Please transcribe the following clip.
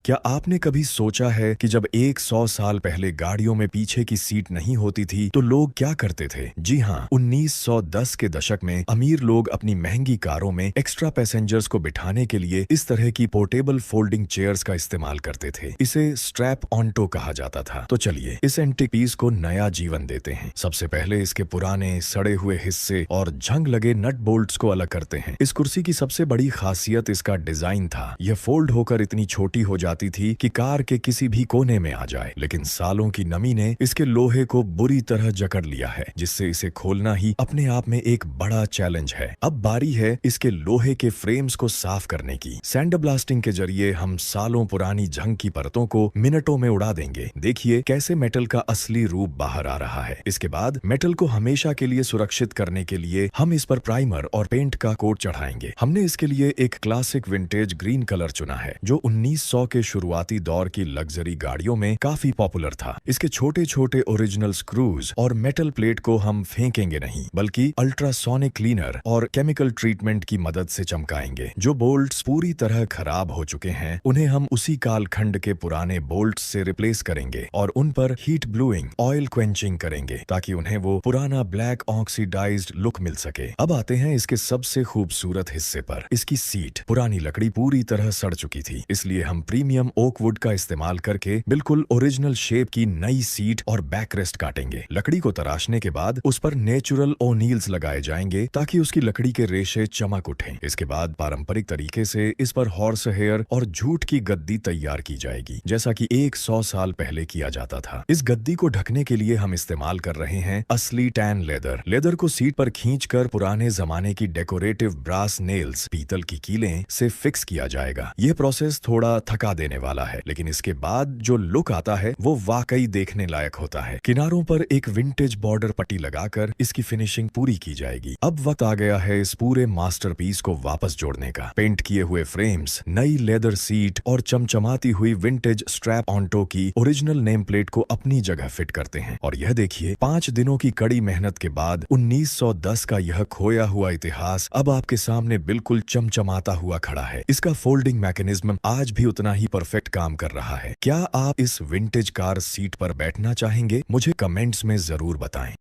क्या आपने कभी सोचा है कि जब 100 साल पहले गाड़ियों में पीछे की सीट नहीं होती थी तो लोग क्या करते थे? जी हाँ, 1910 के दशक में अमीर लोग अपनी महंगी कारों में एक्स्ट्रा पैसेंजर्स को बिठाने के लिए इस तरह की पोर्टेबल फोल्डिंग चेयर्स का इस्तेमाल करते थे। इसे स्ट्रैप ऑन्टो कहा जाता था। तो चलिए इस एंटीक पीस को नया जीवन देते हैं। सबसे पहले इसके पुराने सड़े हुए हिस्से और जंग लगे नट बोल्ट्स को अलग करते हैं। इस कुर्सी की सबसे बड़ी खासियत इसका डिजाइन था। यह फोल्ड होकर इतनी छोटी हो जाती थी कि कार के किसी भी कोने में आ जाए, लेकिन सालों की नमी ने इसके लोहे को बुरी तरह जकड़ लिया है, जिससे इसे खोलना ही अपने आप में एक बड़ा चैलेंज है। अब बारी है इसके लोहे के फ्रेम्स को साफ करने की। सैंड ब्लास्टिंग के जरिए हम सालों पुरानी जंग की परतों को मिनटों में उड़ा देंगे। देखिए कैसे मेटल का असली रूप बाहर आ रहा है। इसके बाद मेटल को हमेशा के लिए सुरक्षित करने के लिए हम इस पर प्राइमर और पेंट का कोट चढ़ाएंगे। हमने इसके लिए एक क्लासिक विंटेज ग्रीन कलर चुना है, जो 1900 के शुरुआती दौर की लग्जरी गाड़ियों में काफी पॉपुलर था। इसके छोटे छोटे ओरिजिनल स्क्रूज और मेटल प्लेट को हम फेंकेंगे नहीं, बल्कि अल्ट्रासोनिक क्लीनर और केमिकल ट्रीटमेंट की मदद से चमकाएंगे। जो बोल्ट्स पूरी तरह खराब हो चुके हैं उन्हें हम उसी कालखंड के पुराने बोल्ट्स से रिप्लेस करेंगे और उन पर हीट ब्लूइंग, ऑयल क्वेंचिंग करेंगे, ताकि उन्हें वो पुराना ब्लैक ऑक्सीडाइज्ड लुक मिल सके। अब आते हैं इसके सबसे खूबसूरत हिस्से पर, इसकी सीट। पुरानी लकड़ी पूरी तरह सड़ चुकी थी, इसलिए हम प्रीमियम ओक वुड का इस्तेमाल करके बिल्कुल ओरिजिनल शेप की नई सीट और बैकरेस्ट काटेंगे। लकड़ी को तराशने के बाद उस पर नेचुरल ओनील्स लगाए जाएंगे, ताकि उसकी लकड़ी के रेशे चमक उठें। इसके बाद पारंपरिक तरीके से इस पर हॉर्स हेयर और जूट की गद्दी तैयार की जाएगी, जैसा कि 100 साल पहले किया जाता था। इस गद्दी को ढकने के लिए हम इस्तेमाल कर रहे हैं असली टैन लेदर। लेदर को सीट पर खींचकर पुराने जमाने की डेकोरेटिव ब्रास नेल्स, पीतल की कीलें से फिक्स किया जाएगा। यह प्रोसेस थोड़ा थका देने वाला है, लेकिन इसके बाद जो लुक आता है वो वाकई देखने लायक होता है। किनारों पर एक विंटेज बॉर्डर पट्टी लगाकर इसकी फिनिशिंग पूरी की जाएगी। अब वक्त आ गया है इस पूरे मास्टरपीस को वापस जोड़ने का। पेंट किए हुए फ्रेम्स, नई लेदर सीट और चमचमाती हुई विंटेज स्ट्रैप ऑन्टो की ओरिजिनल नेम प्लेट को अपनी जगह फिट करते हैं। और यह देखिए, 5 दिनों की कड़ी मेहनत के बाद 1910 का यह खोया हुआ इतिहास अब आपके सामने बिल्कुल चमचमाता हुआ खड़ा है। इसका फोल्डिंग मैकेनिज्म आज भी उतना ही परफेक्ट काम कर रहा है। क्या आप इस विंटेज कार सीट पर बैठना चाहेंगे? मुझे कमेंट्स में जरूर बताएं।